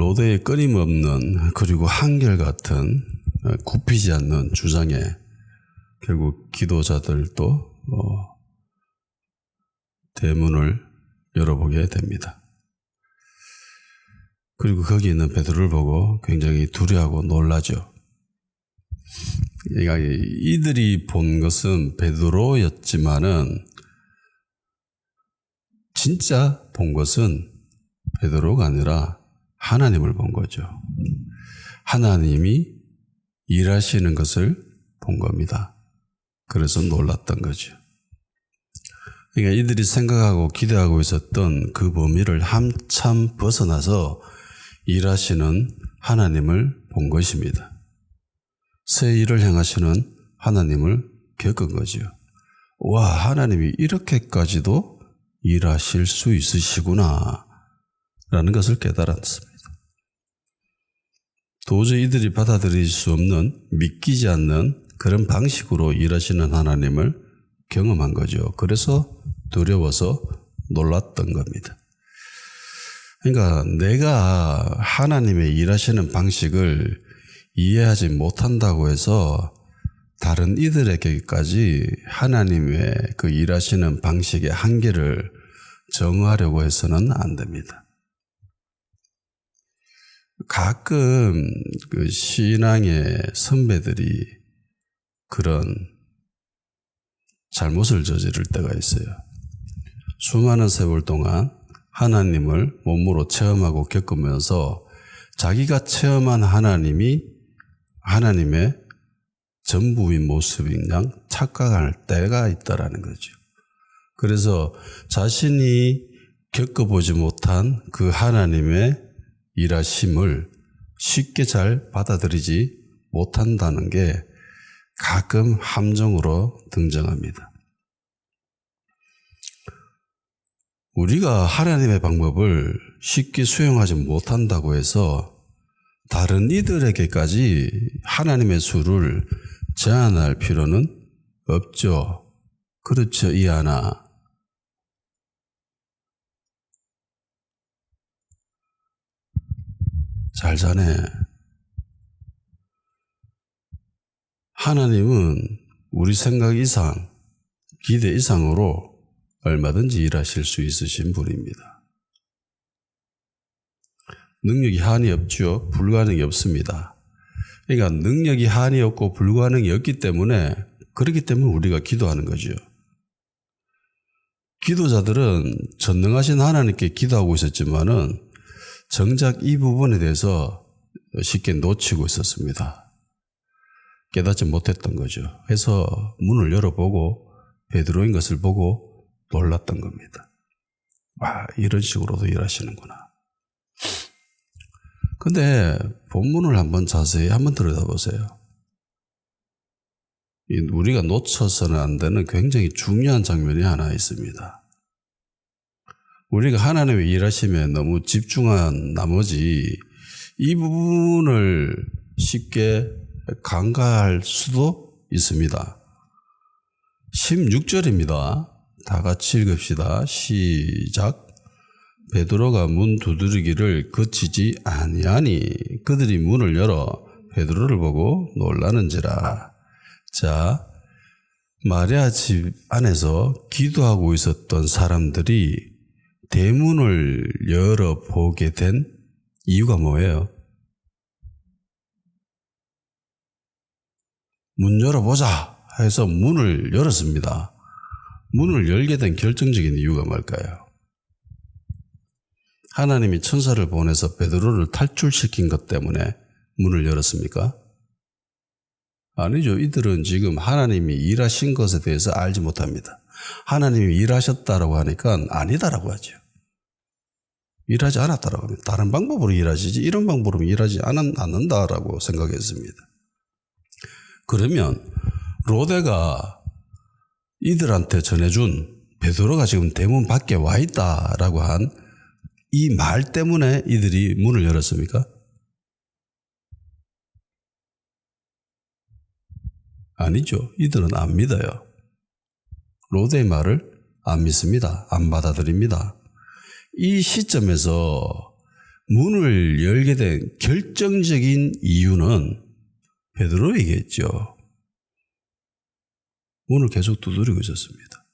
로데의 끊임없는 그리고 한결같은 굽히지 않는 주장에 결국 기도자들도 대문을 열어보게 됩니다. 그리고 거기 있는 베드로를 보고 굉장히 두려워하고 놀라죠. 그러니까 이들이 본 것은 베드로였지만은 진짜 본 것은 베드로가 아니라 하나님을 본 거죠. 하나님이 일하시는 것을 본 겁니다. 그래서 놀랐던 거죠. 그러니까 이들이 생각하고 기대하고 있었던 그 범위를 한참 벗어나서 일하시는 하나님을 본 것입니다. 새 일을 행하시는 하나님을 겪은 거죠. 와, 하나님이 이렇게까지도 일하실 수 있으시구나 라는 것을 깨달았습니다. 도저히 이들이 받아들일 수 없는, 믿기지 않는 그런 방식으로 일하시는 하나님을 경험한 거죠. 그래서 두려워서 놀랐던 겁니다. 그러니까 내가 하나님의 일하시는 방식을 이해하지 못한다고 해서 다른 이들에게까지 하나님의 그 일하시는 방식의 한계를 정하려고 해서는 안 됩니다. 가끔 그 신앙의 선배들이 그런 잘못을 저지를 때가 있어요. 수많은 세월 동안 하나님을 몸으로 체험하고 겪으면서 자기가 체험한 하나님이 하나님의 전부인 모습인 양 착각할 때가 있다라는 거죠. 그래서 자신이 겪어보지 못한 그 하나님의 일하심을 쉽게 잘 받아들이지 못한다는 게 가끔 함정으로 등장합니다. 우리가 하나님의 방법을 쉽게 수용하지 못한다고 해서 다른 이들에게까지 하나님의 수를 제한할 필요는 없죠. 그렇죠, 이하나. 잘 자네. 하나님은 우리 생각 이상, 기대 이상으로 얼마든지 일하실 수 있으신 분입니다. 능력이 한이 없죠. 불가능이 없습니다. 그러니까 능력이 한이 없고 불가능이 없기 때문에 그렇기 때문에 우리가 기도하는 거죠. 기도자들은 전능하신 하나님께 기도하고 있었지만은 정작 이 부분에 대해서 쉽게 놓치고 있었습니다. 깨닫지 못했던 거죠. 그래서 문을 열어보고 베드로인 것을 보고 놀랐던 겁니다. 와, 이런 식으로도 일하시는구나. 근데 본문을 한번 자세히 한번 들여다보세요. 우리가 놓쳐서는 안 되는 굉장히 중요한 장면이 하나 있습니다. 우리가 하나님의 일하심에 너무 집중한 나머지 이 부분을 쉽게 간과할 수도 있습니다. 16절입니다. 다 같이 읽읍시다. 시작. 베드로가 문 두드리기를 그치지 아니하니 그들이 문을 열어 베드로를 보고 놀라는지라. 자, 마리아 집 안에서 기도하고 있었던 사람들이 대문을 열어보게 된 이유가 뭐예요? 문 열어보자 해서 문을 열었습니다. 문을 열게 된 결정적인 이유가 뭘까요? 하나님이 천사를 보내서 베드로를 탈출시킨 것 때문에 문을 열었습니까? 아니죠. 이들은 지금 하나님이 일하신 것에 대해서 알지 못합니다. 하나님이 일하셨다라고 하니까 아니다라고 하죠. 일하지 않았다라고 합니다. 다른 방법으로 일하시지 이런 방법으로 일하지 않는다라고 생각했습니다. 그러면 로데가 이들한테 전해준 베드로가 지금 대문 밖에 와 있다라고 한 이 말 때문에 이들이 문을 열었습니까? 아니죠. 이들은 안 믿어요. 로데의 말을 안 믿습니다. 안 받아들입니다. 이 시점에서 문을 열게 된 결정적인 이유는 베드로에게였죠. 문을 계속 두드리고 있었습니다.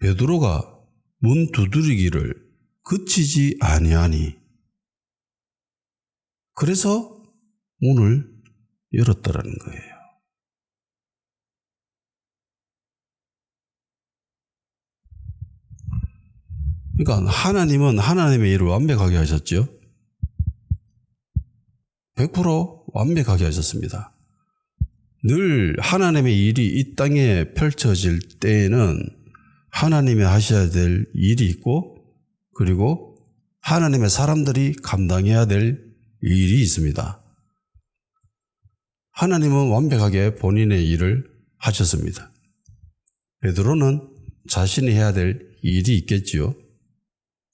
베드로가 문 두드리기를 그치지 아니하니 그래서 문을 열었다라는 거예요. 그러니까 하나님은 하나님의 일을 완벽하게 하셨죠. 100% 완벽하게 하셨습니다. 늘 하나님의 일이 이 땅에 펼쳐질 때에는 하나님이 하셔야 될 일이 있고 그리고 하나님의 사람들이 감당해야 될 일이 있습니다. 하나님은 완벽하게 본인의 일을 하셨습니다. 베드로는 자신이 해야 될 일이 있겠지요.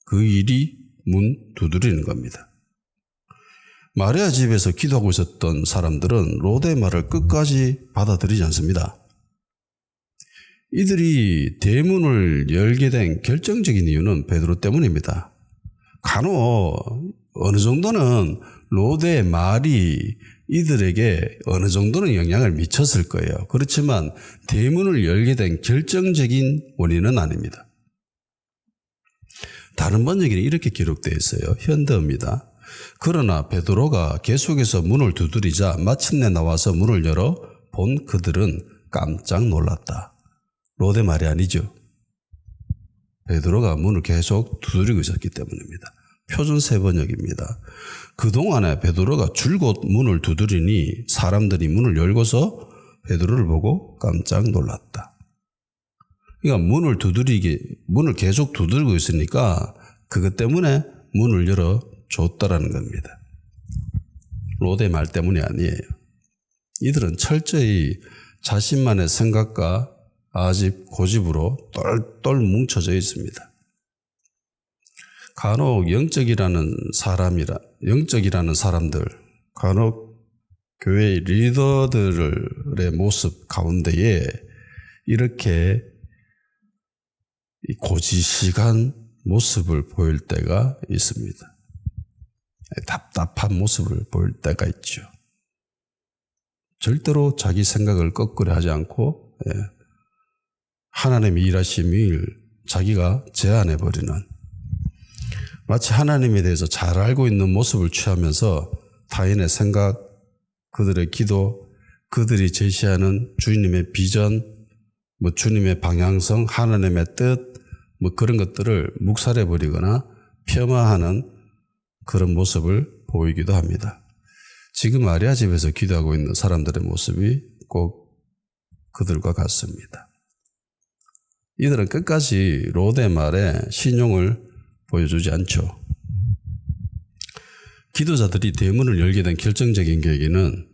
그 일이 문 두드리는 겁니다. 마리아 집에서 기도하고 있었던 사람들은 로데의 말을 끝까지 받아들이지 않습니다. 이들이 대문을 열게 된 결정적인 이유는 베드로 때문입니다. 간혹 어느 정도는 로데의 말이 이들에게 어느 정도는 영향을 미쳤을 거예요. 그렇지만 대문을 열게 된 결정적인 원인은 아닙니다. 다른 번역에는 이렇게 기록되어 있어요. 현대어입니다. 그러나 베드로가 계속해서 문을 두드리자 마침내 나와서 문을 열어 본 그들은 깜짝 놀랐다. 로데 말이 아니죠. 베드로가 문을 계속 두드리고 있었기 때문입니다. 표준 세번역입니다. 그동안에 베드로가 줄곧 문을 두드리니 사람들이 문을 열고서 베드로를 보고 깜짝 놀랐다. 그러니까 문을 계속 두드리고 있으니까 그것 때문에 문을 열어 줬다라는 겁니다. 로데 말 때문이 아니에요. 이들은 철저히 자신만의 생각과 아집, 고집으로 똘똘 뭉쳐져 있습니다. 간혹 영적이라는 사람들, 간혹 교회 리더들의 모습 가운데에 이렇게 고지식한 모습을 보일 때가 있습니다. 답답한 모습을 보일 때가 있죠. 절대로 자기 생각을 거꾸로 하지 않고 하나님의 일하심을 자기가 제한해버리는, 마치 하나님에 대해서 잘 알고 있는 모습을 취하면서 타인의 생각, 그들의 기도, 그들이 제시하는 주님의 비전, 주님의 방향성, 하나님의 뜻, 그런 것들을 묵살해버리거나 폄하하는 그런 모습을 보이기도 합니다. 지금 마리아 집에서 기도하고 있는 사람들의 모습이 꼭 그들과 같습니다. 이들은 끝까지 로데 말에 신용을 보여주지 않죠. 기도자들이 대문을 열게 된 결정적인 계기는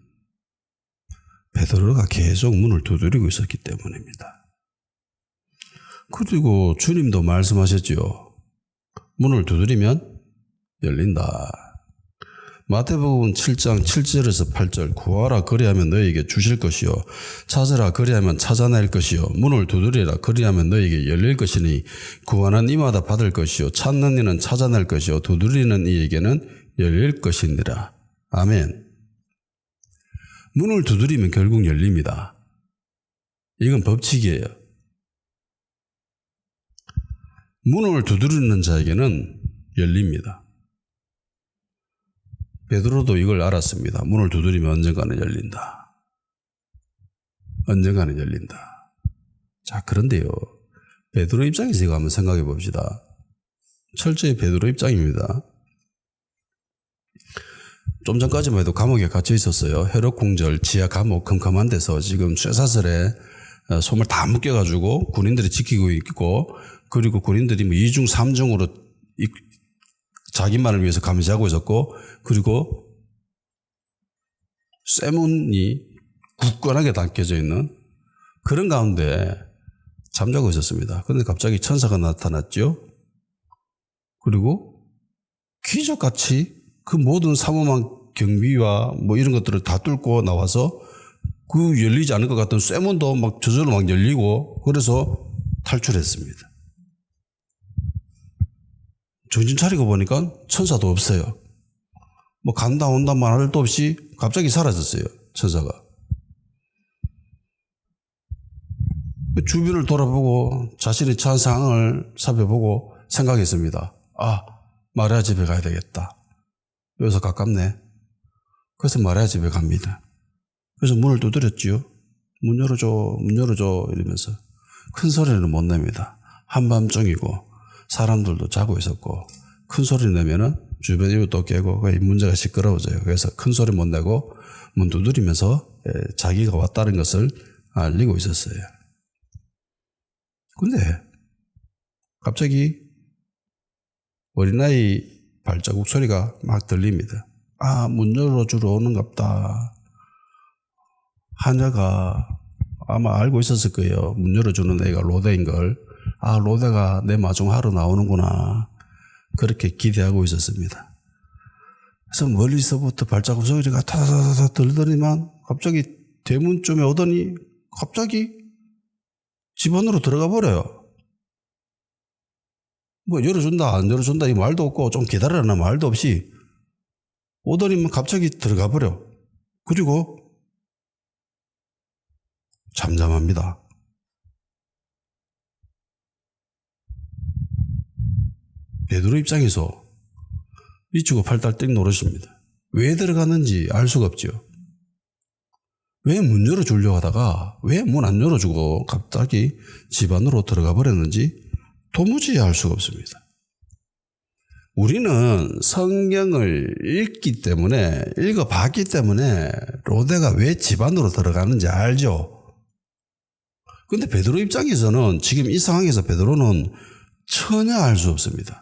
베드로가 계속 문을 두드리고 있었기 때문입니다. 그리고 주님도 말씀하셨죠. 문을 두드리면 열린다. 마태복음 7장 7절에서 8절 구하라 그리하면 너희에게 주실 것이요 찾으라 그리하면 찾아낼 것이요 문을 두드리라 그리하면 너희에게 열릴 것이니 구하는 이마다 받을 것이요 찾는 이는 찾아낼 것이요 두드리는 이에게는 열릴 것이니라. 아멘. 문을 두드리면 결국 열립니다. 이건 법칙이에요. 문을 두드리는 자에게는 열립니다. 베드로도 이걸 알았습니다. 문을 두드리면 언젠가는 열린다. 언젠가는 열린다. 자, 그런데요. 베드로 입장에서 이거 한번 생각해 봅시다. 철저히 베드로 입장입니다. 좀 전까지만 해도 감옥에 갇혀 있었어요. 헤롯 궁절 지하 감옥 컴컴한 데서 지금 쇠사슬에 솜을 다 묶여가지고 군인들이 지키고 있고, 그리고 군인들이 2중 3중으로 자기만을 위해서 감시하고 있었고, 그리고 쇠문이 굳건하게 닫혀져 있는 그런 가운데 잠자고 있었습니다. 그런데 갑자기 천사가 나타났죠. 그리고 기적같이 그 모든 삼엄한 경비와 이런 것들을 다 뚫고 나와서 그 열리지 않을 것 같던 쇠문도 막 저절로 막 열리고, 그래서 탈출했습니다. 정신 차리고 보니까 천사도 없어요. 뭐 간다 온다 말도 없이 갑자기 사라졌어요. 천사가. 주변을 돌아보고 자신의 처한 상황을 살펴보고 생각했습니다. 아, 마리아 집에 가야 되겠다. 여기서 가깝네. 그래서 마리아 집에 갑니다. 그래서 문을 두드렸지요. 문 열어줘, 문 열어줘 이러면서 큰 소리는 못 냅니다. 한밤중이고 사람들도 자고 있었고 큰 소리 내면은 주변 이웃도 깨고 문제가 시끄러워져요. 그래서 큰 소리 못 내고 문 두드리면서 자기가 왔다는 것을 알리고 있었어요. 근데 갑자기 어린아이 발자국 소리가 막 들립니다. 아, 문 열어주러 오는갑다. 하녀가 아마 알고 있었을 거예요. 문 열어주는 애가 로데인 걸. 아, 로데가 내 마중하러 나오는구나. 그렇게 기대하고 있었습니다. 그래서 멀리서부터 발자국 소리가 타다다다 들더니만 갑자기 대문쯤에 오더니 갑자기 집 안으로 들어가 버려요. 뭐 열어준다 안 열어준다 이 말도 없고 좀 기다려라 말도 없이 오더니만 갑자기 들어가 버려. 그리고 잠잠합니다. 베드로 입장에서 미치고 팔달 땡 노릇입니다. 왜 들어갔는지 알 수가 없죠. 왜 문 열어주려고 하다가 왜 문 안 열어주고 갑자기 집 안으로 들어가 버렸는지 도무지 알 수가 없습니다. 우리는 성경을 읽기 때문에 읽어봤기 때문에 로데가 왜 집 안으로 들어가는지 알죠. 그런데 베드로 입장에서는 지금 이 상황에서 베드로는 전혀 알 수 없습니다.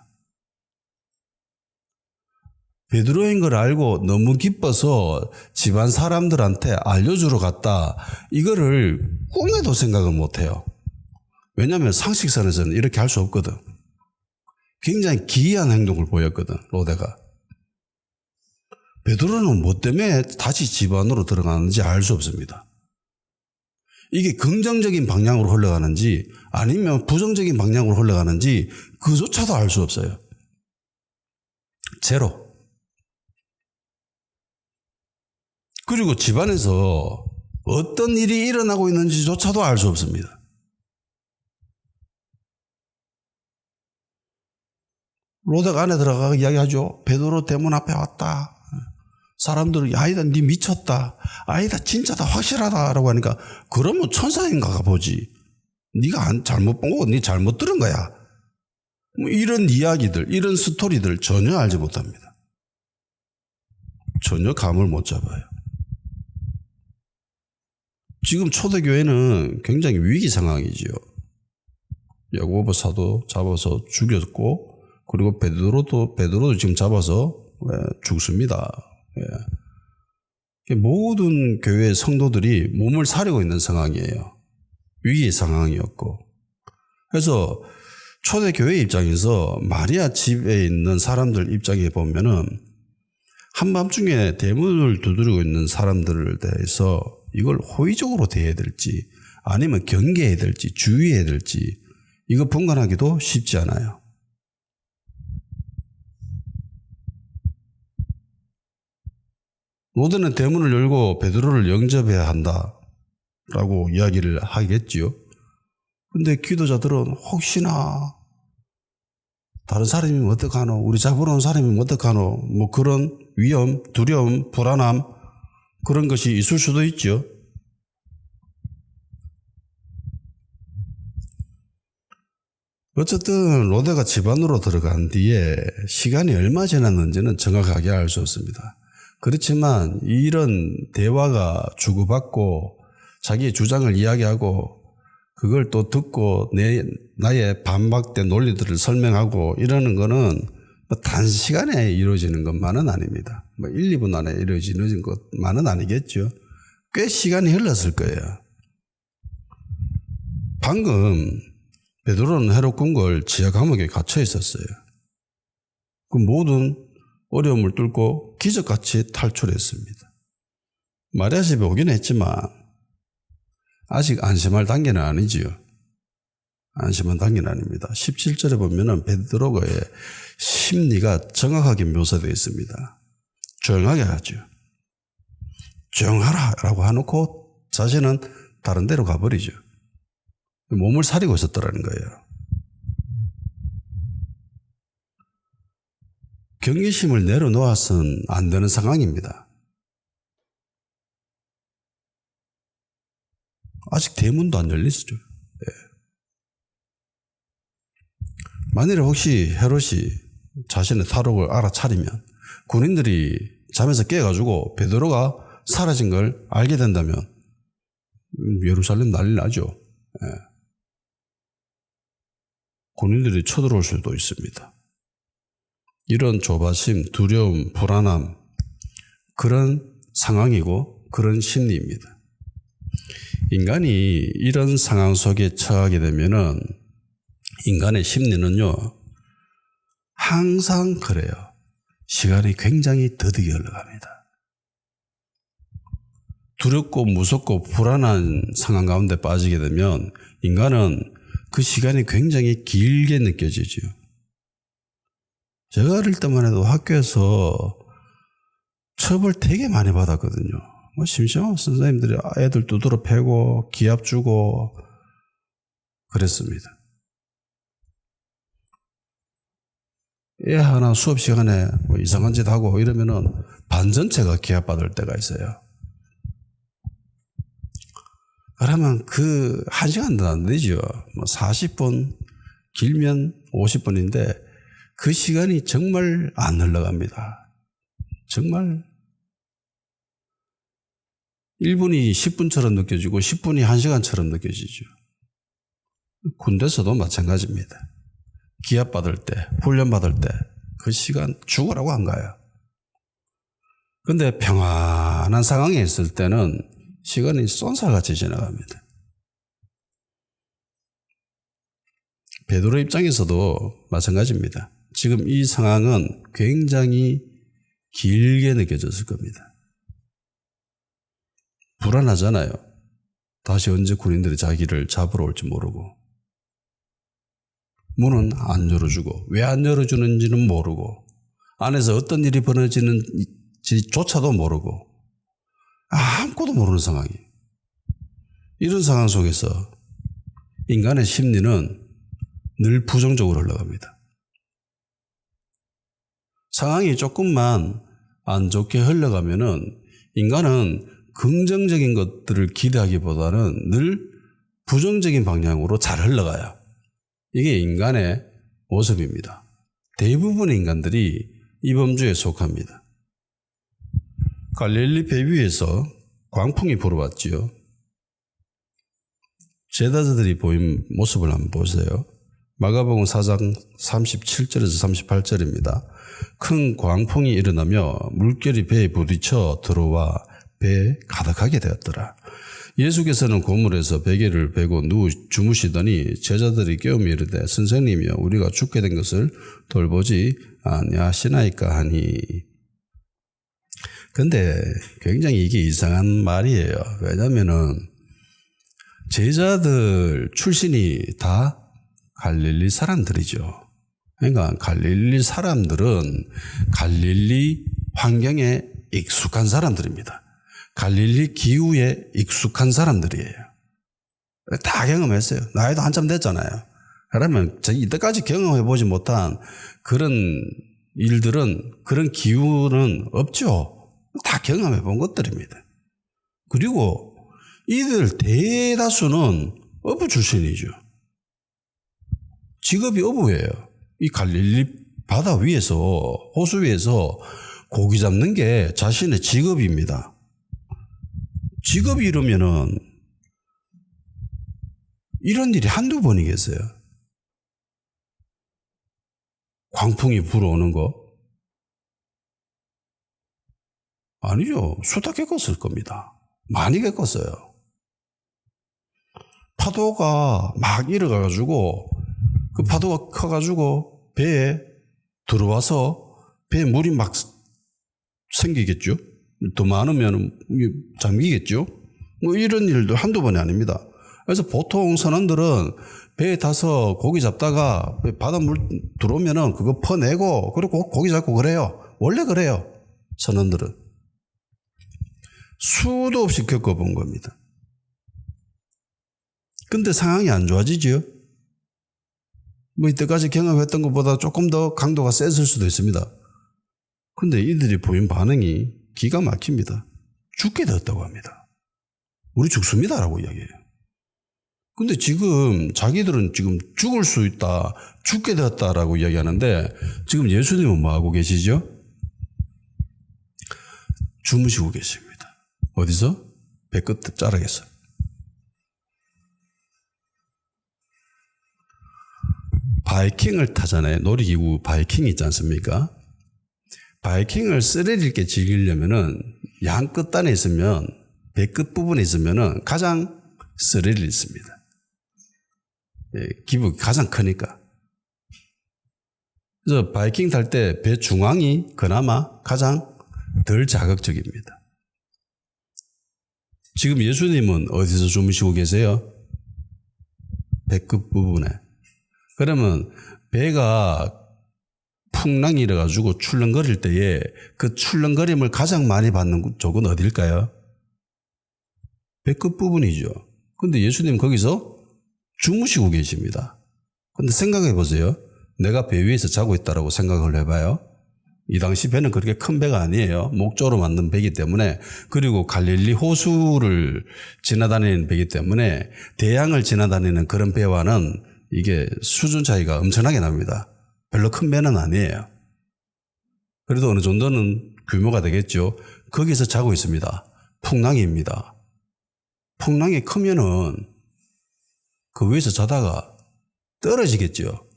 베드로인 걸 알고 너무 기뻐서 집안 사람들한테 알려주러 갔다. 이거를 꿈에도 생각을 못해요. 왜냐하면 상식선에서는 이렇게 할 수 없거든. 굉장히 기이한 행동을 보였거든, 로데가. 베드로는 뭐 때문에 다시 집 안으로 들어가는지 알 수 없습니다. 이게 긍정적인 방향으로 흘러가는지 아니면 부정적인 방향으로 흘러가는지 그조차도 알 수 없어요. 제로. 그리고 집안에서 어떤 일이 일어나고 있는지조차도 알 수 없습니다. 로데가 안에 들어가서 이야기하죠. 베드로 대문 앞에 왔다. 사람들은 아니다 니 미쳤다. 아니다 진짜다 확실하다 라고 하니까 그러면 천사인가가 보지. 네가 잘못 본 거고 네 잘못 들은 거야. 뭐 이런 이야기들 이런 스토리들 전혀 알지 못합니다. 전혀 감을 못 잡아요. 지금 초대교회는 굉장히 위기 상황이지요. 야고보 사도 잡아서 죽였고 그리고 베드로도 지금 잡아서 죽습니다. 모든 교회 성도들이 몸을 사리고 있는 상황이에요. 위기 상황이었고 그래서 초대교회 입장에서 마리아 집에 있는 사람들 입장에 보면은 한밤중에 대문을 두드리고 있는 사람들에 대해서 이걸 호의적으로 대해야 될지 아니면 경계해야 될지 주의해야 될지 이거 분간하기도 쉽지 않아요. 로데는 대문을 열고 베드로를 영접해야 한다라고 이야기를 하겠지요. 근데 기도자들은 혹시나 다른 사람이면 어떡하노? 우리 잡으러 온 사람이면 어떡하노? 뭐 그런 위험, 두려움, 불안함 그런 것이 있을 수도 있죠. 어쨌든 로데가 집 안으로 들어간 뒤에 시간이 얼마 지났는지는 정확하게 알 수 없습니다. 그렇지만 이런 대화가 주고받고 자기의 주장을 이야기하고 그걸 또 듣고 나의 반박된 논리들을 설명하고 이러는 거는 단시간에 이루어지는 것만은 아닙니다. 1, 2분 안에 이루어지는 것만은 아니겠죠. 꽤 시간이 흘렀을 거예요. 방금 베드로는 헤롯 궁궐 지하 감옥에 갇혀 있었어요. 그 모든 어려움을 뚫고 기적같이 탈출했습니다. 마리아 집에 오긴 했지만 아직 안심할 단계는 아니지요. 안심은 당연 아닙니다. 17절에 보면은 베드로의 심리가 정확하게 묘사되어 있습니다. 조용하게 하죠. 조용하라 라고 해놓고 자신은 다른 데로 가버리죠. 몸을 사리고 있었더라는 거예요. 경계심을 내려놓아서는 안 되는 상황입니다. 아직 대문도 안 열렸죠. 만일에 혹시 헤롯이 자신의 탈옥을 알아차리면 군인들이 잠에서 깨가지고 베드로가 사라진 걸 알게 된다면 예루살렘 난리 나죠. 군인들이 쳐들어올 수도 있습니다. 이런 조바심, 두려움, 불안함, 그런 상황이고 그런 심리입니다. 인간이 이런 상황 속에 처하게 되면은 인간의 심리는요, 항상 그래요. 시간이 굉장히 더디게 흘러갑니다. 두렵고 무섭고 불안한 상황 가운데 빠지게 되면 인간은 그 시간이 굉장히 길게 느껴지죠. 제가 어릴 때만 해도 학교에서 처벌 되게 많이 받았거든요. 심심하면 선생님들이 애들 두드러 패고 기합 주고 그랬습니다. 애 하나 수업 시간에 뭐 이상한 짓 하고 이러면은 반 전체가 기합 받을 때가 있어요. 그러면 그 1시간도 안 되죠. 뭐 40분, 길면 50분인데 그 시간이 정말 안 흘러갑니다. 정말 1분이 10분처럼 느껴지고 10분이 1시간처럼 느껴지죠. 군대에서도 마찬가지입니다. 기합 받을 때, 훈련 받을 때 그 시간 죽으라고 안 가요. 그런데 평안한 상황에 있을 때는 시간이 쏜살같이 지나갑니다. 베드로 입장에서도 마찬가지입니다. 지금 이 상황은 굉장히 길게 느껴졌을 겁니다. 불안하잖아요. 다시 언제 군인들이 자기를 잡으러 올지 모르고. 문은 안 열어주고 왜 안 열어주는지는 모르고 안에서 어떤 일이 벌어지는지조차도 모르고 아무것도 모르는 상황이에요. 이런 상황 속에서 인간의 심리는 늘 부정적으로 흘러갑니다. 상황이 조금만 안 좋게 흘러가면은 인간은 긍정적인 것들을 기대하기보다는 늘 부정적인 방향으로 잘 흘러가요. 이게 인간의 모습입니다. 대부분의 인간들이 이 범주에 속합니다. 갈릴리 배 위에서 광풍이 불어왔지요. 제자들이 보인 모습을 한번 보세요. 마가복음 4장 37절에서 38절입니다. 큰 광풍이 일어나며 물결이 배에 부딪혀 들어와 배에 가득하게 되었더라. 예수께서는 고물에서 베개를 베고 주무시더니 제자들이 깨우며 이르되 선생님이여 우리가 죽게 된 것을 돌보지 아니하시나이까 하니. 근데 굉장히 이게 이상한 말이에요. 왜냐면은 제자들 출신이 다 갈릴리 사람들이죠. 그러니까 갈릴리 사람들은 갈릴리 환경에 익숙한 사람들입니다. 갈릴리 기후에 익숙한 사람들이에요. 다 경험했어요. 나이도 한참 됐잖아요. 그러면 이때까지 경험해보지 못한 그런 일들은, 그런 기후는 없죠. 다 경험해본 것들입니다. 그리고 이들 대다수는 어부 출신이죠. 직업이 어부예요. 이 갈릴리 바다 위에서, 호수 위에서 고기 잡는 게 자신의 직업입니다. 직업이 이러면은 이런 일이 한두 번이겠어요? 광풍이 불어오는 거? 아니죠. 수다 겪었을 겁니다. 많이 겪었어요. 파도가 막 일어가가지고 그 파도가 커가지고 배에 들어와서 배에 물이 막 생기겠죠. 더 많으면 잠기겠죠. 뭐 이런 일도 한두 번이 아닙니다. 그래서 보통 선원들은 배에 타서 고기 잡다가 바닷물 들어오면은 그거 퍼내고 그리고 고기 잡고 그래요. 원래 그래요. 선원들은. 수도 없이 겪어본 겁니다. 근데 상황이 안 좋아지죠. 뭐 이때까지 경험했던 것보다 조금 더 강도가 셌을 수도 있습니다. 근데 이들이 보인 반응이 기가 막힙니다. 죽게 되었다고 합니다. 우리 죽습니다라고 이야기해요. 근데 지금 자기들은 지금 죽을 수 있다, 죽게 되었다라고 이야기하는데 지금 예수님은 뭐 하고 계시죠? 주무시고 계십니다. 어디서? 배 끝 자락에서. 바이킹을 타잖아요. 놀이기구 바이킹 있지 않습니까? 바이킹을 스릴 있게 즐기려면은 양 끝단에 있으면 배 끝 부분에 있으면은 가장 스릴이 있습니다. 예, 기분 가장 크니까. 그래서 바이킹 탈 때 배 중앙이 그나마 가장 덜 자극적입니다. 지금 예수님은 어디서 주무시고 계세요? 배 끝 부분에. 그러면 배가 풍랑이 일어가지고 출렁거릴 때에 그 출렁거림을 가장 많이 받는 쪽은 어딜까요? 배 끝 부분이죠. 근데 예수님 거기서 주무시고 계십니다. 근데 생각해 보세요. 내가 배 위에서 자고 있다라고 생각을 해봐요. 이 당시 배는 그렇게 큰 배가 아니에요. 목조로 만든 배이기 때문에, 그리고 갈릴리 호수를 지나다니는 배이기 때문에 대양을 지나다니는 그런 배와는 이게 수준 차이가 엄청나게 납니다. 별로 큰 배는 아니에요. 그래도 어느 정도는 규모가 되겠죠. 거기서 자고 있습니다. 풍랑입니다. 풍랑이 크면은 그 위에서 자다가 떨어지겠죠.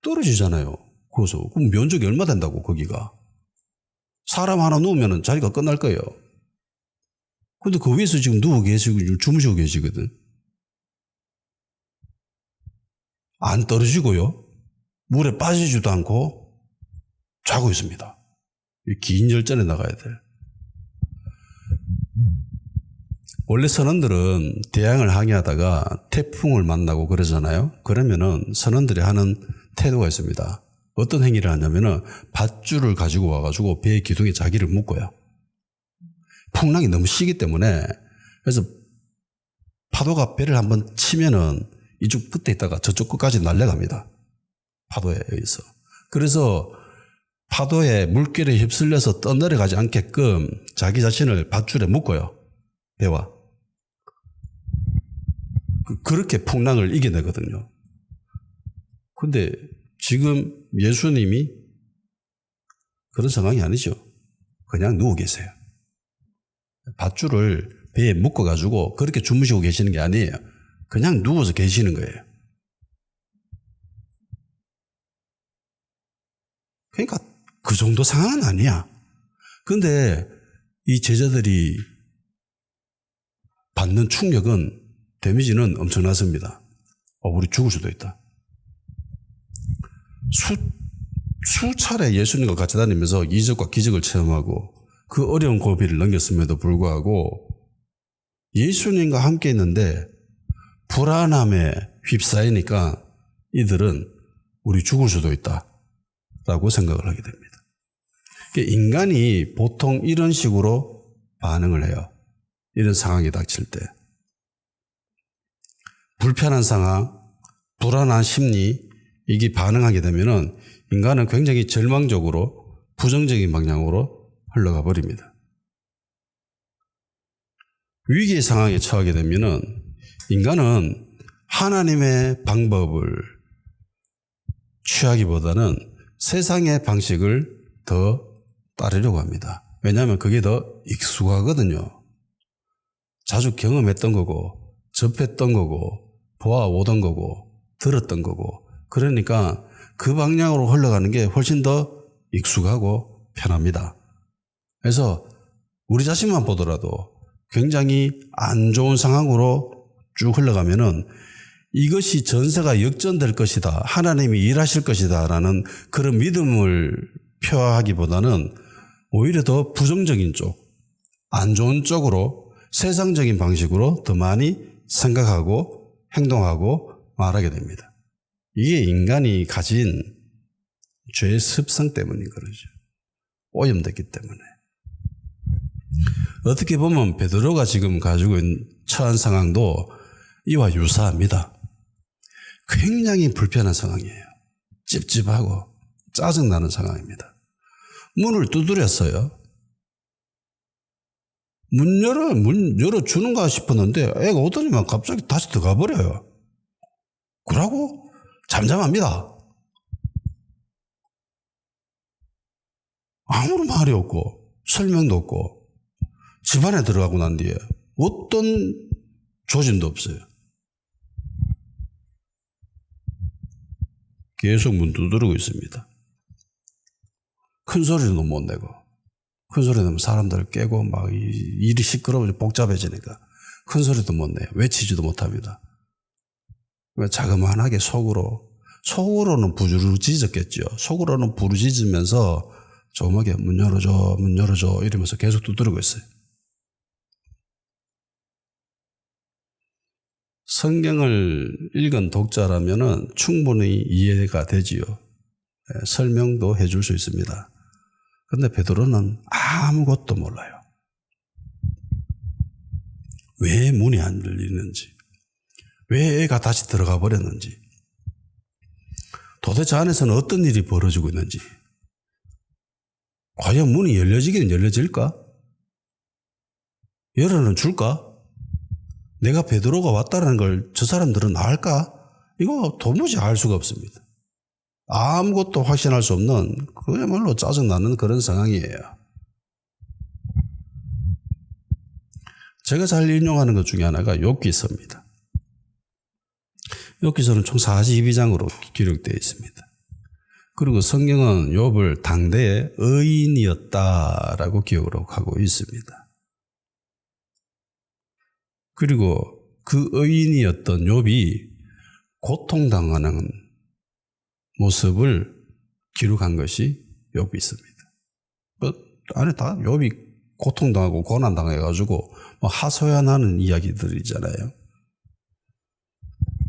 떨어지잖아요. 거기서. 그럼 면적이 얼마 된다고, 거기가. 사람 하나 누우면 자리가 끝날 거예요. 근데 그 위에서 지금 누워 계시고 주무시고 계시거든. 안 떨어지고요. 물에 빠지지도 않고 자고 있습니다. 긴 열전에 나가야 돼. 원래 선원들은 대양을 항해하다가 태풍을 만나고 그러잖아요. 그러면은 선원들이 하는 태도가 있습니다. 어떤 행위를 하냐면은 밧줄을 가지고 와가지고 배의 기둥에 자기를 묶어요. 풍랑이 너무 시기 때문에. 그래서 파도가 배를 한번 치면은 이쪽 끝에 있다가 저쪽 끝까지 날아갑니다. 파도에 의해서. 그래서 파도에 물결에 휩쓸려서 떠내려가지 않게끔 자기 자신을 밧줄에 묶어요. 배와. 그렇게 풍랑을 이겨내거든요. 근데 지금 예수님이 그런 상황이 아니죠. 그냥 누워 계세요. 밧줄을 배에 묶어가지고 그렇게 주무시고 계시는 게 아니에요. 그냥 누워서 계시는 거예요. 그러니까 그 정도 상황은 아니야. 그런데 이 제자들이 받는 충격은, 데미지는 엄청났습니다. 우리 죽을 수도 있다. 수차례 예수님과 같이 다니면서 이적과 기적을 체험하고 그 어려운 고비를 넘겼음에도 불구하고 예수님과 함께 있는데 불안함에 휩싸이니까 이들은 우리 죽을 수도 있다라고 생각을 하게 됩니다. 인간이 보통 이런 식으로 반응을 해요. 이런 상황이 닥칠 때. 불편한 상황, 불안한 심리, 이게 반응하게 되면은 인간은 굉장히 절망적으로 부정적인 방향으로 흘러가 버립니다. 위기의 상황에 처하게 되면은 인간은 하나님의 방법을 취하기보다는 세상의 방식을 더 따르려고 합니다. 왜냐하면 그게 더 익숙하거든요. 자주 경험했던 거고, 접했던 거고, 보아오던 거고, 들었던 거고, 그러니까 그 방향으로 흘러가는 게 훨씬 더 익숙하고 편합니다. 그래서 우리 자신만 보더라도 굉장히 안 좋은 상황으로 쭉 흘러가면은 이것이 전세가 역전될 것이다, 하나님이 일하실 것이다 라는 그런 믿음을 표하기보다는 오히려 더 부정적인 쪽, 안 좋은 쪽으로, 세상적인 방식으로 더 많이 생각하고 행동하고 말하게 됩니다. 이게 인간이 가진 죄의 습성 때문인 거죠. 오염됐기 때문에. 어떻게 보면 베드로가 지금 가지고 있는 처한 상황도 이와 유사합니다. 굉장히 불편한 상황이에요. 찝찝하고 짜증나는 상황입니다. 문을 두드렸어요. 문 열어주는가 싶었는데 애가 오더니만 갑자기 다시 들어가 버려요. 그러고 잠잠합니다. 아무런 말이 없고 설명도 없고 집안에 들어가고 난 뒤에 어떤 조짐도 없어요. 계속 문 두드리고 있습니다. 큰 소리도 못 내고, 큰 소리 내면 사람들 깨고 막 일이 시끄러워지고 복잡해지니까 큰 소리도 못 내요. 외치지도 못합니다. 자그마하게 속으로는 부르짖었겠죠. 속으로는 부르짖으면서 조금하게 문 열어줘 이러면서 계속 두드리고 있어요. 성경을 읽은 독자라면 충분히 이해가 되지요. 설명도 해줄 수 있습니다. 그런데 베드로는 아무것도 몰라요. 왜 문이 안 열리는지, 왜 애가 다시 들어가 버렸는지, 도대체 안에서는 어떤 일이 벌어지고 있는지, 과연 문이 열려지긴 열려질까? 열어는 줄까? 내가 베드로가 왔다는 걸 저 사람들은 알까? 이거 도무지 알 수가 없습니다. 아무것도 확신할 수 없는 그야말로 짜증나는 그런 상황이에요. 제가 잘 인용하는 것 중에 하나가 욥기서입니다. 욥기서는 총 42장으로 기록되어 있습니다. 그리고 성경은 욥을 당대의 의인이었다라고 기억을 하고 있습니다. 그리고 그 의인이었던 욥이 고통당하는 모습을 기록한 것이 욥이 있습니다. 안에 다 욥이 고통당하고 고난당해가지고 하소연하는 이야기들이잖아요.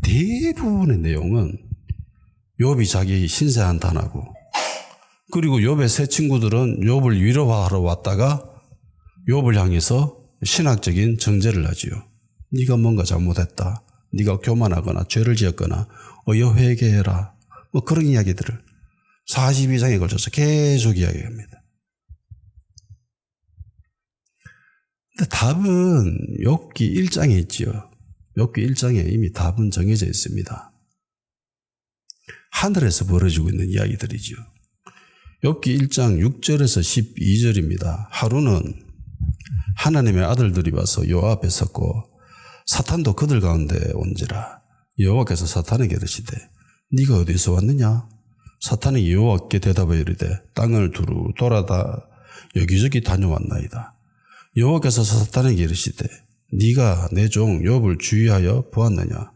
대부분의 내용은 욥이 자기 신세한탄하고, 그리고 욥의 세 친구들은 욥을 위로하러 왔다가 욥을 향해서 신학적인 정죄를 하지요. 네가 뭔가 잘못했다. 네가 교만하거나 죄를 지었거나 어여 회개해라. 그런 이야기들을 42장에 걸쳐서 계속 이야기합니다. 근데 답은 욥기 1장에 있지요. 욥기 1장에 이미 답은 정해져 있습니다. 하늘에서 벌어지고 있는 이야기들이지요. 욥기 1장 6절에서 12절입니다. 하루는 하나님의 아들들이 와서 여호와 앞에 섰고 사탄도 그들 가운데 온지라. 여호와께서 사탄에게 이르시되 네가 어디서 왔느냐? 사탄이 여호와께 대답하여 이르되 땅을 두루 돌아다 여기저기 다녀왔나이다. 여호와께서 사탄에게 이르시되 네가 내 종 욥을 주의하여 보았느냐?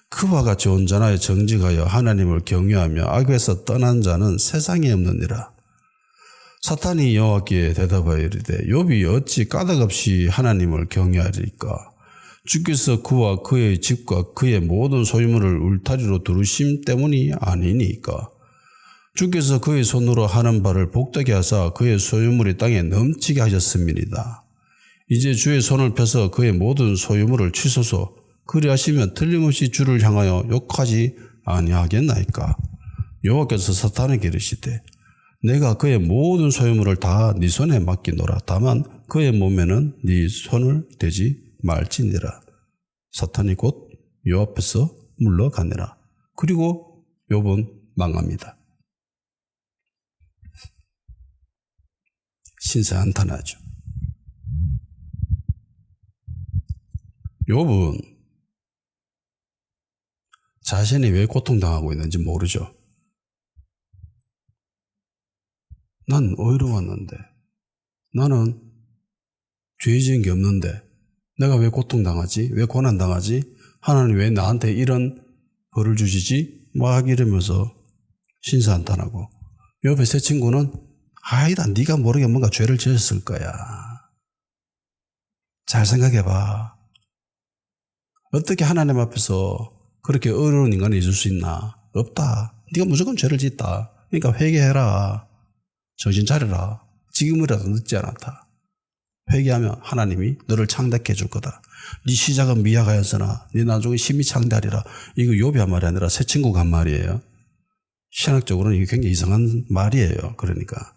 그와 같이 온전하여 정직하여 하나님을 경외하며 악에서 떠난 자는 세상에 없느니라. 사탄이 여호와께 대답하여 이르되 욥이 어찌 까닭없이 하나님을 경외하리까? 주께서 그와 그의 집과 그의 모든 소유물을 울타리로 두르심 때문이 아니니까. 주께서 그의 손으로 하는 바를 복되게 하사 그의 소유물이 땅에 넘치게 하셨음이니이다. 이제 주의 손을 펴서 그의 모든 소유물을 치소서. 그리하시면 틀림없이 주를 향하여 욕하지 아니하겠나이까. 여호와께서 사탄에게 이르시되 내가 그의 모든 소유물을 다 네 손에 맡기노라. 다만 그의 몸에는 네 손을 대지 말지니라. 사탄이 곧 요 앞에서 물러가니라. 그리고 욥은 망합니다. 신세한탄하죠. 욥은 자신이 왜 고통당하고 있는지 모르죠. 난 의로웠는데, 나는 죄 지은 게 없는데 내가 왜 고통당하지? 왜 고난당하지? 하나님 왜 나한테 이런 벌을 주시지? 막 이러면서 신세한탄하고, 욥의 세 친구는 아니다, 네가 모르게 뭔가 죄를 지었을 거야. 잘 생각해봐. 어떻게 하나님 앞에서 그렇게 어려운 인간이 있을 수 있나? 없다. 네가 무조건 죄를 짓다. 그러니까 회개해라. 정신 차려라. 지금이라도 늦지 않았다. 회개하면 하나님이 너를 창대케 해줄 거다. 네 시작은 미약하였으나 네 나중에 심히 창대하리라. 이거 욥이 한 말이 아니라 새 친구가 한 말이에요. 신학적으로는 이게 굉장히 이상한 말이에요. 그러니까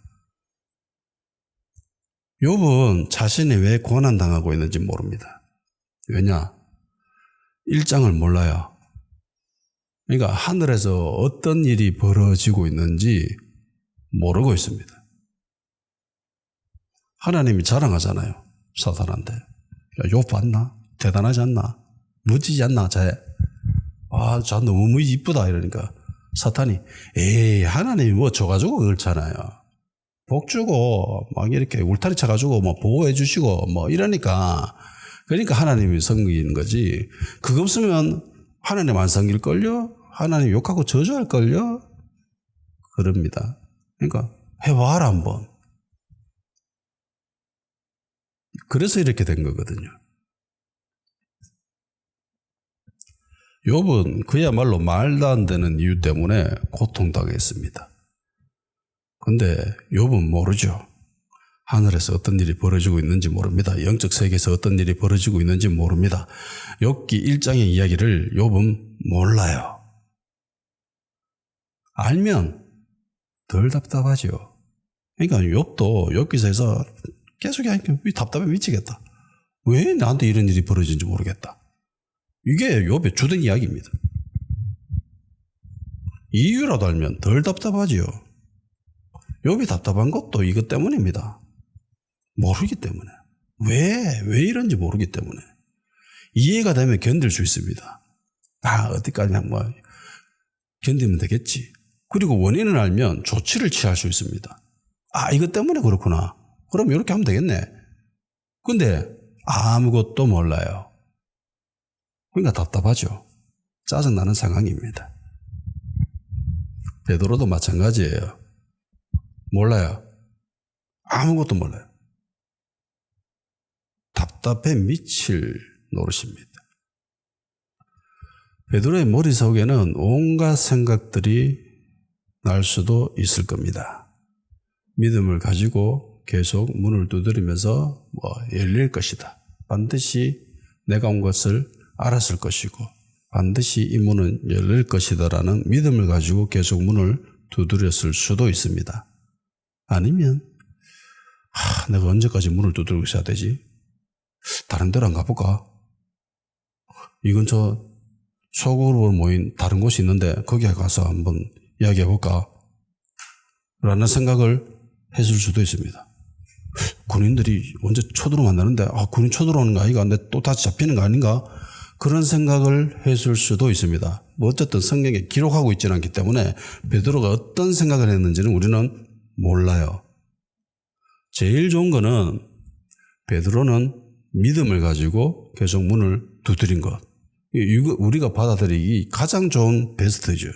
욥은 자신이 왜 고난당하고 있는지 모릅니다. 왜냐? 일장을 몰라요. 그러니까 하늘에서 어떤 일이 벌어지고 있는지 모르고 있습니다. 하나님이 자랑하잖아요. 사탄한테. 야, 욥 봤나? 대단하지 않나? 멋지지 않나? 쟤 너무 이쁘다. 이러니까 사탄이 에이 하나님이 뭐 줘가지고 그렇잖아요. 복 주고 막 이렇게 울타리 쳐가지고 뭐 보호해 주시고 뭐 이러니까 그러니까 하나님이 섬기는 거지. 그거 없으면 하나님 안 섬길걸요? 하나님 욕하고 저주할걸요? 그럽니다. 그러니까 해봐라 한번. 그래서 이렇게 된 거거든요. 욥은 그야말로 말도 안 되는 이유 때문에 고통당했습니다. 근데 욥은 모르죠. 하늘에서 어떤 일이 벌어지고 있는지 모릅니다. 영적 세계에서 어떤 일이 벌어지고 있는지 모릅니다. 욥기 1장의 이야기를 욥은 몰라요. 알면 덜 답답하죠. 그러니까 욥도 욥기서에서 계속 답답해 미치겠다. 왜 나한테 이런 일이 벌어진지 모르겠다. 이게 욥의 주된 이야기입니다. 이유라도 알면 덜 답답하지요. 욥이 답답한 것도 이것 때문입니다. 모르기 때문에. 왜 이런지 모르기 때문에. 이해가 되면 견딜 수 있습니다. 어디까지 견디면 되겠지. 그리고 원인을 알면 조치를 취할 수 있습니다. 이것 때문에 그렇구나. 그럼 이렇게 하면 되겠네. 근데 아무것도 몰라요. 그러니까 답답하죠. 짜증나는 상황입니다. 베드로도 마찬가지예요. 몰라요. 아무것도 몰라요. 답답해 미칠 노릇입니다. 베드로의 머릿속에는 온갖 생각들이 날 수도 있을 겁니다. 믿음을 가지고 계속 문을 두드리면서 열릴 것이다. 반드시 내가 온 것을 알았을 것이고 반드시 이 문은 열릴 것이다라는 믿음을 가지고 계속 문을 두드렸을 수도 있습니다. 아니면 내가 언제까지 문을 두드리고 있어야 되지? 다른 데로 안 가볼까? 이 근처 소그룹으로 모인 다른 곳이 있는데 거기에 가서 한번 이야기해볼까? 라는 생각을 했을 수도 있습니다. 군인들이 언제 쳐들어만나는데 군인 쳐들어오는 거 아닌가? 근데 또 다시 잡히는 거 아닌가? 그런 생각을 했을 수도 있습니다. 어쨌든 성경에 기록하고 있지는 않기 때문에 베드로가 어떤 생각을 했는지는 우리는 몰라요. 제일 좋은 거는 베드로는 믿음을 가지고 계속 문을 두드린 것. 이거 우리가 받아들이기 가장 좋은 베스트죠.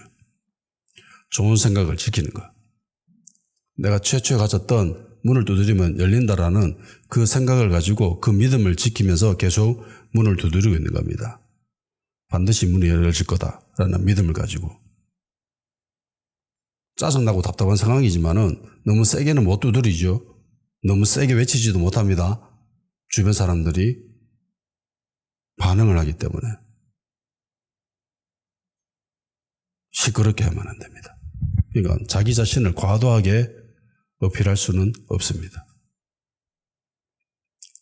좋은 생각을 지키는 것. 내가 최초에 가졌던 문을 두드리면 열린다라는 그 생각을 가지고 그 믿음을 지키면서 계속 문을 두드리고 있는 겁니다. 반드시 문이 열려질 거다라는 믿음을 가지고. 짜증나고 답답한 상황이지만은 너무 세게는 못 두드리죠. 너무 세게 외치지도 못합니다. 주변 사람들이 반응을 하기 때문에. 시끄럽게 하면 안 됩니다. 그러니까 자기 자신을 과도하게 어필할 수는 없습니다.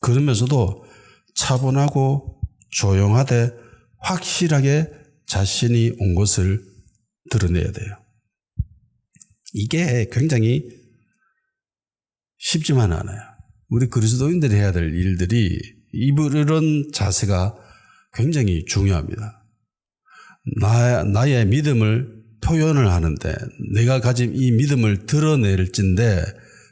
그러면서도 차분하고 조용하되 확실하게 자신이 온 것을 드러내야 돼요. 이게 굉장히 쉽지만 않아요. 우리 그리스도인들이 해야 될 일들이 이런 자세가 굉장히 중요합니다. 나의 믿음을 표현을 하는데 내가 가진 이 믿음을 드러낼진데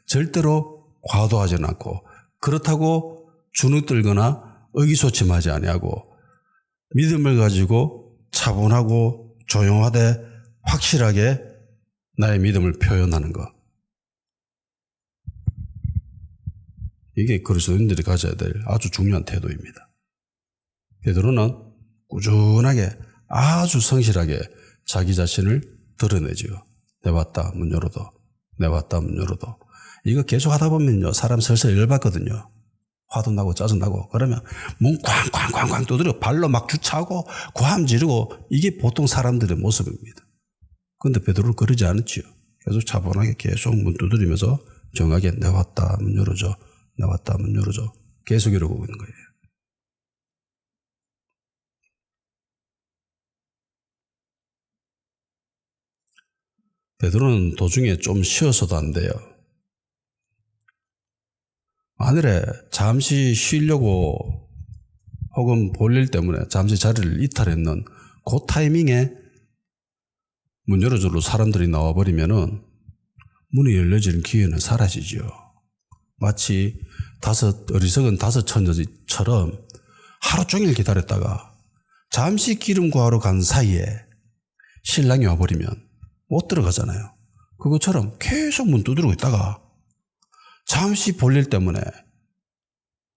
절대로 과도하지는 않고 그렇다고 주눅들거나 의기소침하지 아니하고 믿음을 가지고 차분하고 조용하되 확실하게 나의 믿음을 표현하는 것. 이게 그리스도인들이 가져야 될 아주 중요한 태도입니다. 베드로는 꾸준하게 아주 성실하게 자기 자신을 드러내죠. 내봤다 문 열어도, 내봤다 문 열어도. 이거 계속 하다 보면요, 사람 슬슬 열받거든요. 화도 나고 짜증나고. 그러면 문 쾅쾅쾅쾅 두드려 발로 막 주차하고 고함 지르고. 이게 보통 사람들의 모습입니다. 그런데 베드로는 그러지 않았지요. 계속 차분하게 계속 문 두드리면서 정하게 내왔다 문 열어줘, 내왔다 문 열어줘. 계속 이러고 있는 거예요. 베드로는 도중에 좀 쉬어서도 안 돼요. 만일에 잠시 쉬려고 혹은 볼일 때문에 잠시 자리를 이탈했는 그 타이밍에 문 열어줘로 사람들이 나와버리면은 문이 열려지는 기회는 사라지죠. 마치 어리석은 다섯 처녀처럼 하루 종일 기다렸다가 잠시 기름 구하러 간 사이에 신랑이 와버리면 못 들어가잖아요. 그것처럼 계속 문 두드리고 있다가 잠시 볼일 때문에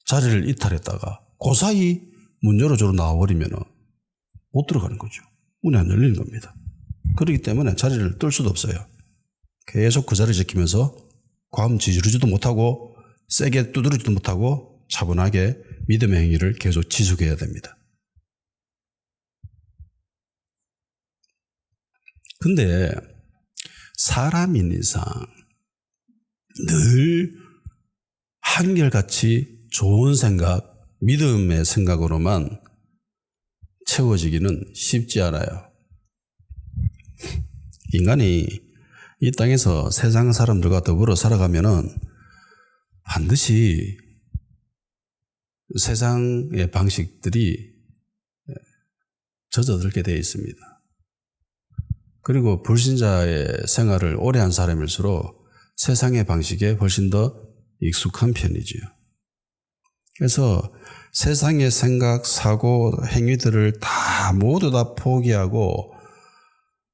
자리를 이탈했다가 그 사이 문 열어줘로 나와버리면 못 들어가는 거죠. 문이 안 열리는 겁니다. 그렇기 때문에 자리를 뜰 수도 없어요. 계속 그 자리를 지키면서 괌 지르지도 못하고 세게 두드리지도 못하고 차분하게 믿음의 행위를 계속 지속해야 됩니다. 근데 사람인 이상 늘 한결같이 좋은 생각, 믿음의 생각으로만 채워지기는 쉽지 않아요. 인간이 이 땅에서 세상 사람들과 더불어 살아가면은 반드시 세상의 방식들이 젖어들게 되어 있습니다. 그리고 불신자의 생활을 오래 한 사람일수록 세상의 방식에 훨씬 더 익숙한 편이지요. 그래서 세상의 생각, 사고, 행위들을 모두 다 포기하고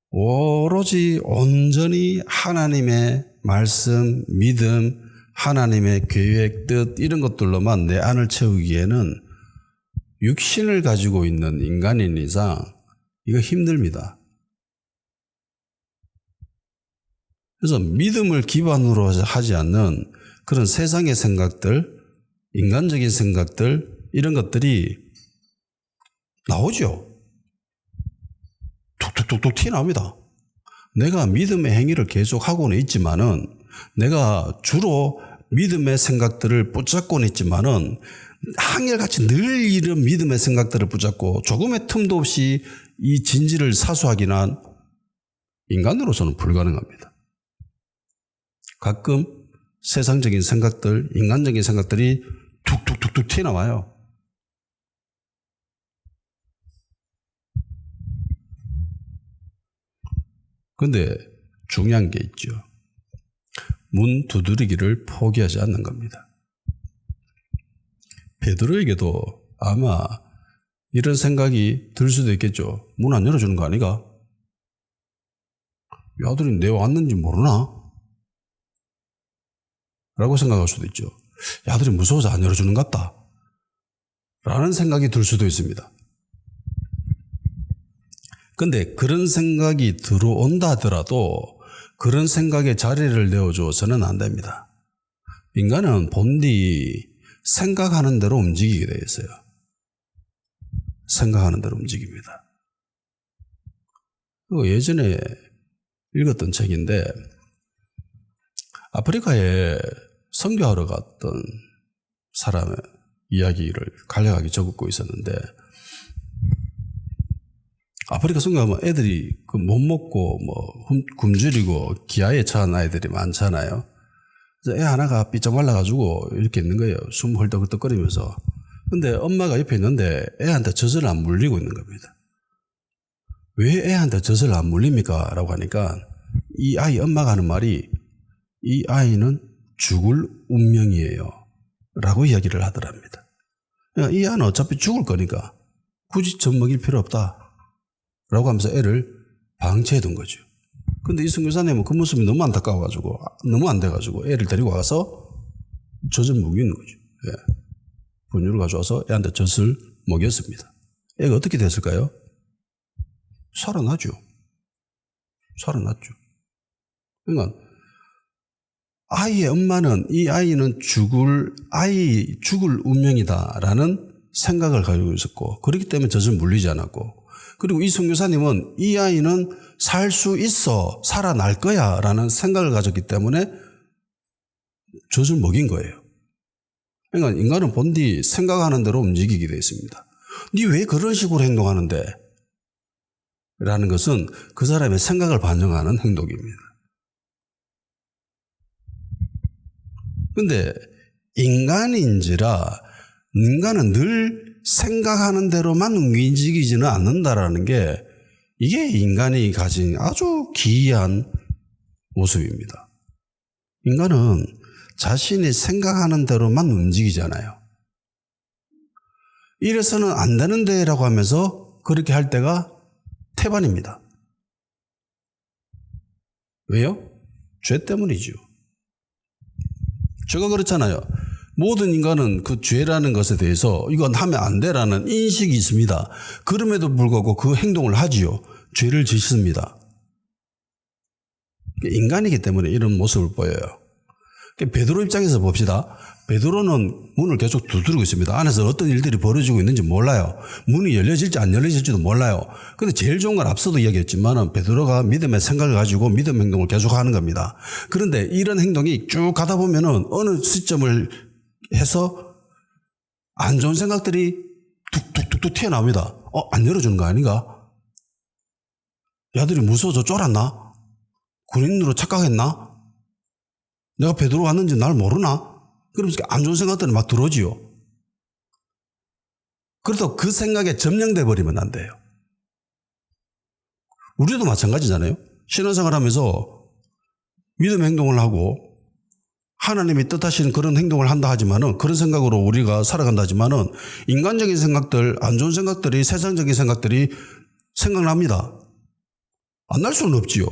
오로지 온전히 하나님의 말씀, 믿음, 하나님의 계획, 뜻 이런 것들로만 내 안을 채우기에는 육신을 가지고 있는 인간인 이상 이거 힘듭니다. 그래서 믿음을 기반으로 하지 않는 그런 세상의 생각들, 인간적인 생각들 이런 것들이 나오죠. 툭툭툭툭 튀어나옵니다. 내가 믿음의 행위를 계속 하고는 있지만은 내가 주로 믿음의 생각들을 붙잡고는 있지만은 한결같이 늘 이런 믿음의 생각들을 붙잡고 조금의 틈도 없이 이 진리를 사수하기는 인간으로서는 불가능합니다. 가끔 세상적인 생각들, 인간적인 생각들이 툭툭툭툭 튀어나와요. 그런데 중요한 게 있죠. 문 두드리기를 포기하지 않는 겁니다. 베드로에게도 아마 이런 생각이 들 수도 있겠죠. 문 안 열어주는 거 아니가? 이 아들이 내 왔는지 모르나? 라고 생각할 수도 있죠. 이 아들이 무서워서 안 열어주는 것 같다. 라는 생각이 들 수도 있습니다. 근데 그런 생각이 들어온다 하더라도 그런 생각에 자리를 내어줘서는 안 됩니다. 인간은 본디 생각하는 대로 움직이게 되어 있어요. 생각하는 대로 움직입니다. 예전에 읽었던 책인데 아프리카에 선교하러 갔던 사람의 이야기를 간략하게 적고 있었는데 아프리카 선교하면 애들이 못 먹고 굶주리고 기아에 처한 아이들이 많잖아요. 그래서 애 하나가 삐쩍 말라가지고 이렇게 있는 거예요. 숨 헐떡헐떡거리면서. 근데 엄마가 옆에 있는데 애한테 젖을 안 물리고 있는 겁니다. 왜 애한테 젖을 안 물립니까? 라고 하니까 이 아이 엄마가 하는 말이 이 아이는 죽을 운명이에요. 라고 이야기를 하더랍니다. 그러니까 이 아이는 어차피 죽을 거니까 굳이 젖 먹일 필요 없다. 라고 하면서 애를 방치해둔 거죠. 근데 이 선교사님은 그 모습이 너무 안타까워가지고, 너무 안 돼가지고 애를 데리고 와서 젖을 먹이는 거죠. 예. 분유를 가져와서 애한테 젖을 먹였습니다. 애가 어떻게 됐을까요? 살아나죠. 살아났죠. 그러니까 아이의 엄마는 이 아이는 죽을 운명이다라는 생각을 가지고 있었고, 그렇기 때문에 젖을 물리지 않았고, 그리고 이 선교사님은 이 아이는 살 수 있어, 살아날 거야 라는 생각을 가졌기 때문에 젖을 먹인 거예요. 그러니까 인간은 본디 생각하는 대로 움직이게 되어 있습니다. 니 왜 그런 식으로 행동하는데? 라는 것은 그 사람의 생각을 반영하는 행동입니다. 근데 인간인지라 인간은 늘 생각하는 대로만 움직이지는 않는다라는 게 이게 인간이 가진 아주 기이한 모습입니다. 인간은 자신이 생각하는 대로만 움직이잖아요. 이래서는 안 되는데 라고 하면서 그렇게 할 때가 태반입니다. 왜요? 죄 때문이죠. 제가 그렇잖아요. 모든 인간은 그 죄라는 것에 대해서 이건 하면 안 돼라는 인식이 있습니다. 그럼에도 불구하고 그 행동을 하지요. 죄를 짓습니다. 인간이기 때문에 이런 모습을 보여요. 베드로 입장에서 봅시다. 베드로는 문을 계속 두드리고 있습니다. 안에서 어떤 일들이 벌어지고 있는지 몰라요. 문이 열려질지 안 열려질지도 몰라요. 그런데 제일 좋은 건 앞서도 이야기했지만 베드로가 믿음의 생각을 가지고 믿음 행동을 계속하는 겁니다. 그런데 이런 행동이 쭉 가다 보면은 어느 시점을 해서 안 좋은 생각들이 툭툭툭툭 튀어나옵니다. 안 열어주는 거 아닌가? 야들이 무서워서 쫄았나? 군인으로 착각했나? 내가 베드로 왔는지 날 모르나? 그러면서 안 좋은 생각들이 막 들어오지요. 그래도 그 생각에 점령돼 버리면 안 돼요. 우리도 마찬가지잖아요. 신앙생활 하면서 믿음 행동을 하고 하나님이 뜻하시는 그런 행동을 한다 하지만은, 그런 생각으로 우리가 살아간다 하지만은 인간적인 생각들, 안 좋은 생각들이, 세상적인 생각들이 생각납니다. 안 날 수는 없지요.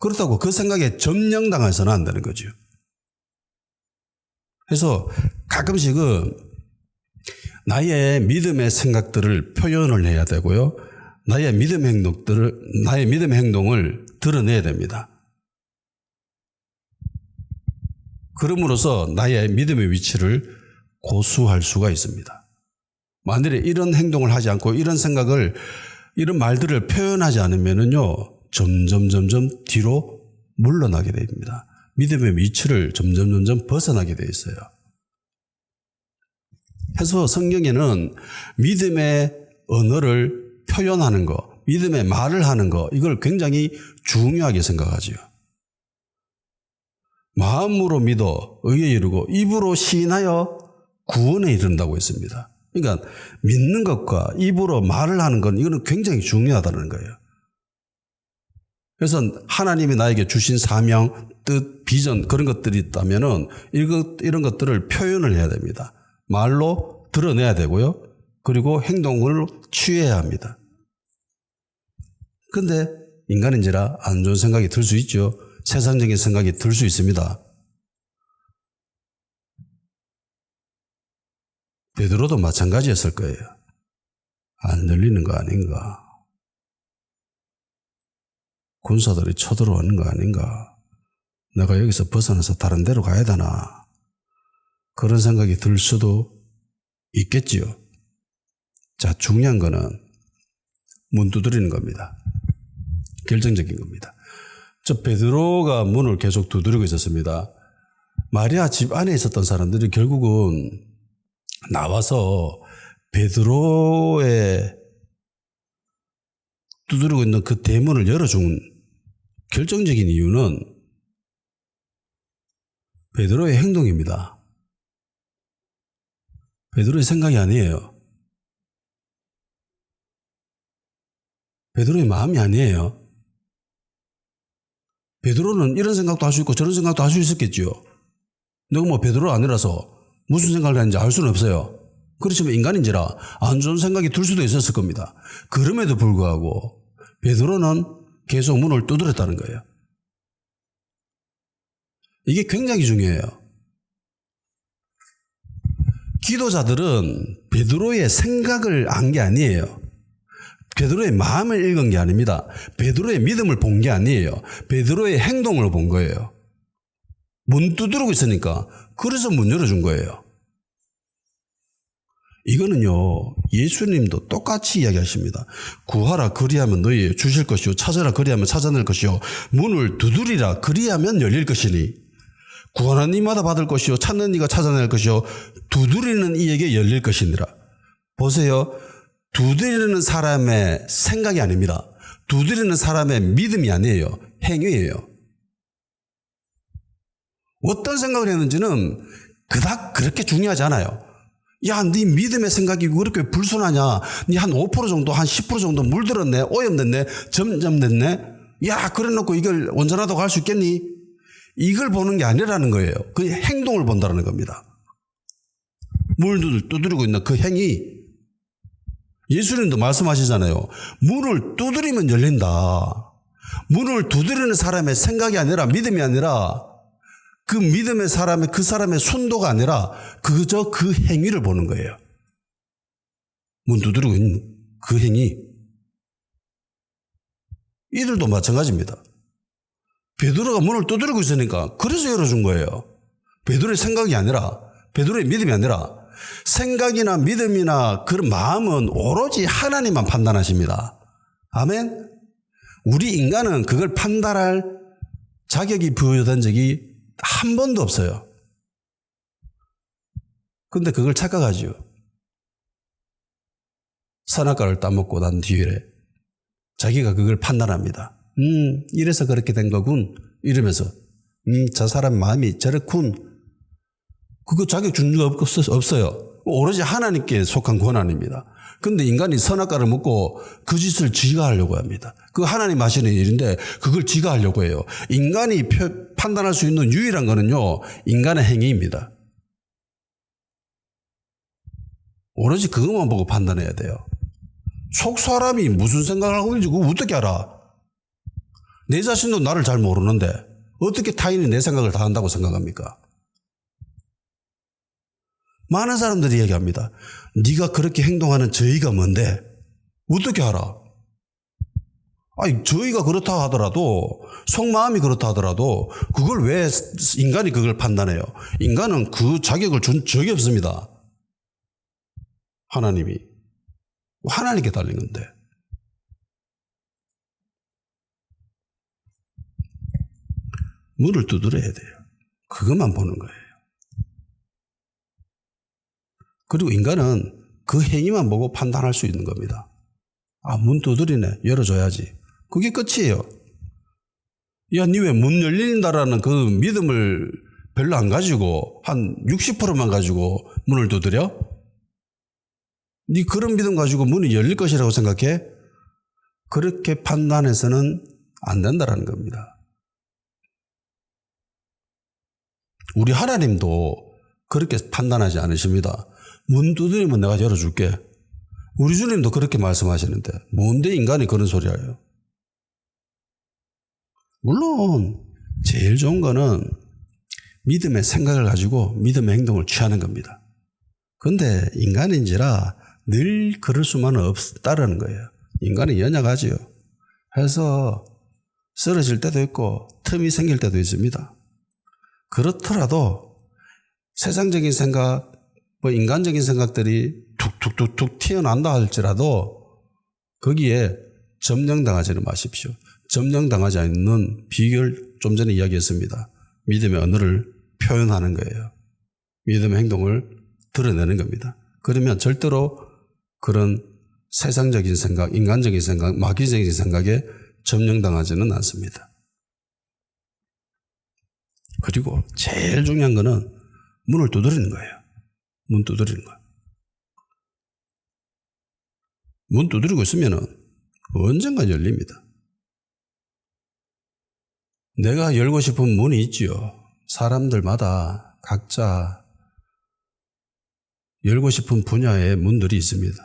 그렇다고 그 생각에 점령당해서는 안 되는 거죠. 그래서 가끔씩은 나의 믿음의 생각들을 표현을 해야 되고요. 나의 믿음의 행동을 드러내야 됩니다. 그럼으로써 나의 믿음의 위치를 고수할 수가 있습니다. 만일에 이런 행동을 하지 않고 이런 생각을, 이런 말들을 표현하지 않으면은요, 점점 뒤로 물러나게 됩니다. 믿음의 위치를 점점 벗어나게 돼 있어요. 그래서 성경에는 믿음의 언어를 표현하는 거, 믿음의 말을 하는 거, 이걸 굉장히 중요하게 생각하지요. 마음으로 믿어 의에 이르고 입으로 시인하여 구원에 이른다고 했습니다. 그러니까 믿는 것과 입으로 말을 하는 건, 이거는 굉장히 중요하다는 거예요. 그래서 하나님이 나에게 주신 사명, 뜻, 비전, 그런 것들이 있다면은 이런 것들을 표현을 해야 됩니다. 말로 드러내야 되고요. 그리고 행동을 취해야 합니다. 근데 인간인지라 안 좋은 생각이 들 수 있죠. 세상적인 생각이 들 수 있습니다. 베드로도 마찬가지였을 거예요. 안 열리는 거 아닌가? 군사들이 쳐들어오는 거 아닌가? 내가 여기서 벗어나서 다른 데로 가야 되나? 그런 생각이 들 수도 있겠지요. 자, 중요한 거는 문 두드리는 겁니다. 결정적인 겁니다. 저 베드로가 문을 계속 두드리고 있었습니다. 마리아 집 안에 있었던 사람들이 결국은 나와서 베드로의 두드리고 있는 그 대문을 열어준 결정적인 이유는 베드로의 행동입니다. 베드로의 생각이 아니에요. 베드로의 마음이 아니에요. 베드로는 이런 생각도 할 수 있고 저런 생각도 할 수 있었겠지요. 내가 뭐 베드로 아니라서 무슨 생각을 하는지 알 수는 없어요. 그렇지만 인간인지라 안 좋은 생각이 들 수도 있었을 겁니다. 그럼에도 불구하고 베드로는 계속 문을 두드렸다는 거예요. 이게 굉장히 중요해요. 기도자들은 베드로의 생각을 안 게 아니에요. 베드로의 마음을 읽은 게 아닙니다. 베드로의 믿음을 본 게 아니에요. 베드로의 행동을 본 거예요. 문 두드리고 있으니까 그래서 문 열어준 거예요. 이거는요, 예수님도 똑같이 이야기하십니다. 구하라 그리하면 너희 주실 것이요, 찾으라 그리하면 찾아낼 것이요, 문을 두드리라 그리하면 열릴 것이니, 구하는 이마다 받을 것이요, 찾는 이가 찾아낼 것이요, 두드리는 이에게 열릴 것이니라. 보세요. 두드리는 사람의 생각이 아닙니다. 두드리는 사람의 믿음이 아니에요. 행위예요. 어떤 생각을 했는지는 그닥 그렇게 중요하지 않아요. 야, 네 믿음의 생각이 왜 그렇게 불순하냐? 네 한 5% 정도, 한 10% 정도 물들었네, 오염됐네, 점점됐네. 야, 그래놓고 이걸 온전하다고 할 수 있겠니? 이걸 보는 게 아니라는 거예요. 그 행동을 본다는 겁니다. 문을 두드리고 있는 그 행위. 예수님도 말씀하시잖아요. 문을 두드리면 열린다. 문을 두드리는 사람의 생각이 아니라, 믿음이 아니라, 그 믿음의 사람의, 그 사람의 순도가 아니라 그저 그 행위를 보는 거예요. 문 두드리고 있는 그 행위. 이들도 마찬가지입니다. 베드로가 문을 두드리고 있으니까 그래서 열어준 거예요. 베드로의 생각이 아니라, 베드로의 믿음이 아니라, 생각이나 믿음이나 그런 마음은 오로지 하나님만 판단하십니다. 아멘? 우리 인간은 그걸 판단할 자격이 부여된 적이 한 번도 없어요. 근데 그걸 착각하죠. 선악과를 따먹고 난 뒤에 자기가 그걸 판단합니다. 이래서 그렇게 된 거군. 이러면서 저 사람 마음이 저렇군. 그거 자격 준 적 없어요. 오로지 하나님께 속한 권한입니다. 근데 인간이 선악과를 먹고 그 짓을 지가 하려고 합니다. 그거 하나님 하시는 일인데 그걸 지가 하려고 해요. 인간이 판단할 수 있는 유일한 거는요, 인간의 행위입니다. 오로지 그것만 보고 판단해야 돼요. 속 사람이 무슨 생각을 하고 있는지 그거 어떻게 알아? 내 자신도 나를 잘 모르는데 어떻게 타인이 내 생각을 다 한다고 생각합니까? 많은 사람들이 얘기합니다. 네가 그렇게 행동하는 저희가 뭔데? 어떻게 알아? 아니, 저희가 그렇다 하더라도, 속마음이 그렇다 하더라도 그걸 왜 인간이 그걸 판단해요? 인간은 그 자격을 준 적이 없습니다. 하나님이. 하나님께 달린 건데. 문을 두드려야 돼요. 그것만 보는 거예요. 그리고 인간은 그 행위만 보고 판단할 수 있는 겁니다. 아, 문 두드리네. 열어줘야지. 그게 끝이에요. 야, 니 왜 문 열린다라는 그 믿음을 별로 안 가지고 한 60%만 가지고 문을 두드려? 니 그런 믿음 가지고 문이 열릴 것이라고 생각해? 그렇게 판단해서는 안 된다라는 겁니다. 우리 하나님도 그렇게 판단하지 않으십니다. 문 두드리면 내가 열어줄게. 우리 주님도 그렇게 말씀하시는데 뭔데 인간이 그런 소리 해요? 물론 제일 좋은 거는 믿음의 생각을 가지고 믿음의 행동을 취하는 겁니다. 그런데 인간인지라 늘 그럴 수만은 없다라는 거예요. 인간은 연약하지요. 그래서 쓰러질 때도 있고 틈이 생길 때도 있습니다. 그렇더라도 세상적인 생각, 인간적인 생각들이 툭툭툭툭 튀어나온다 할지라도 거기에 점령당하지는 마십시오. 점령당하지 않는 비결 좀 전에 이야기했습니다. 믿음의 언어를 표현하는 거예요. 믿음의 행동을 드러내는 겁니다. 그러면 절대로 그런 세상적인 생각, 인간적인 생각, 마귀적인 생각에 점령당하지는 않습니다. 그리고 제일 중요한 거는 문을 두드리는 거예요. 문 두드리는 거예요. 문 두드리고 있으면 언젠가 열립니다. 내가 열고 싶은 문이 있지요. 사람들마다 각자 열고 싶은 분야의 문들이 있습니다.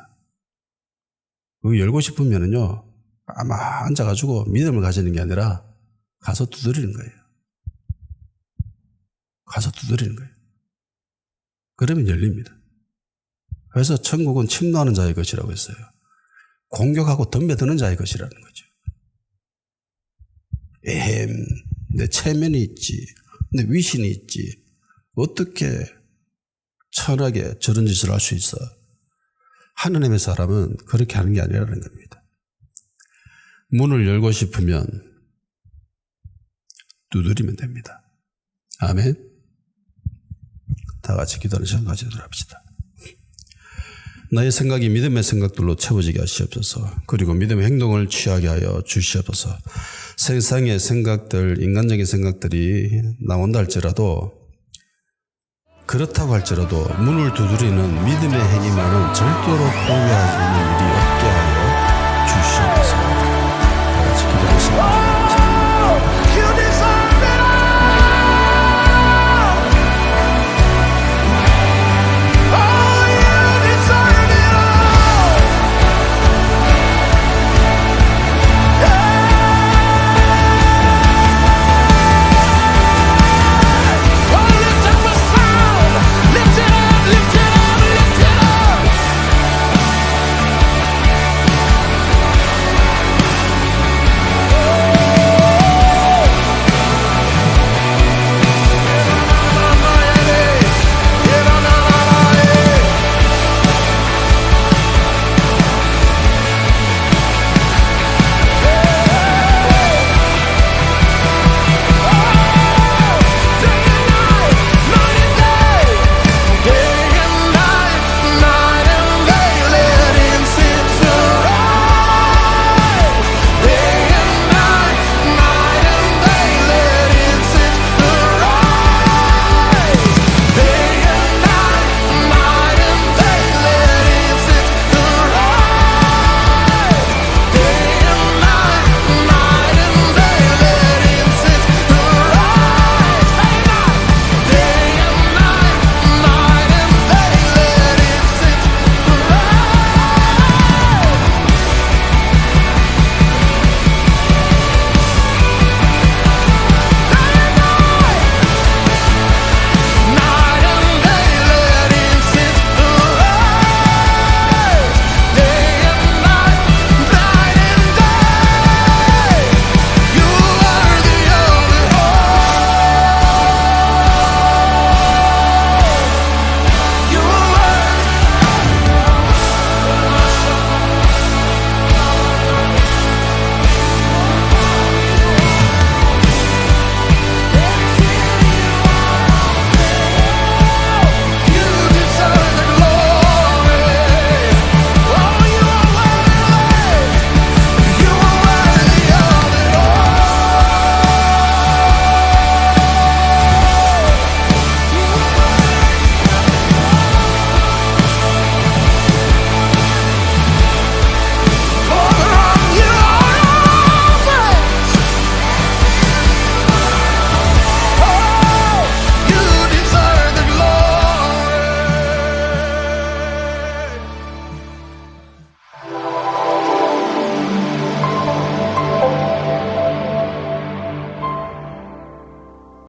그 열고 싶으면은요, 아마 앉아가지고 믿음을 가지는 게 아니라 가서 두드리는 거예요. 가서 두드리는 거예요. 그러면 열립니다. 그래서 천국은 침노하는 자의 것이라고 했어요. 공격하고 덤벼드는 자의 것이라는 거죠. 내 체면이 있지, 내 위신이 있지, 어떻게 천하게 저런 짓을 할 수 있어? 하느님의 사람은 그렇게 하는 게 아니라는 겁니다. 문을 열고 싶으면 두드리면 됩니다. 아멘. 다 같이 기도하는 시간 가지도록 합시다. 나의 생각이 믿음의 생각들로 채워지게 하시옵소서. 그리고 믿음의 행동을 취하게 하여 주시옵소서. 세상의 생각들, 인간적인 생각들이 나온다 할지라도, 그렇다고 할지라도 문을 두드리는 믿음의 행위만은 절대로 포기하지 않는 일이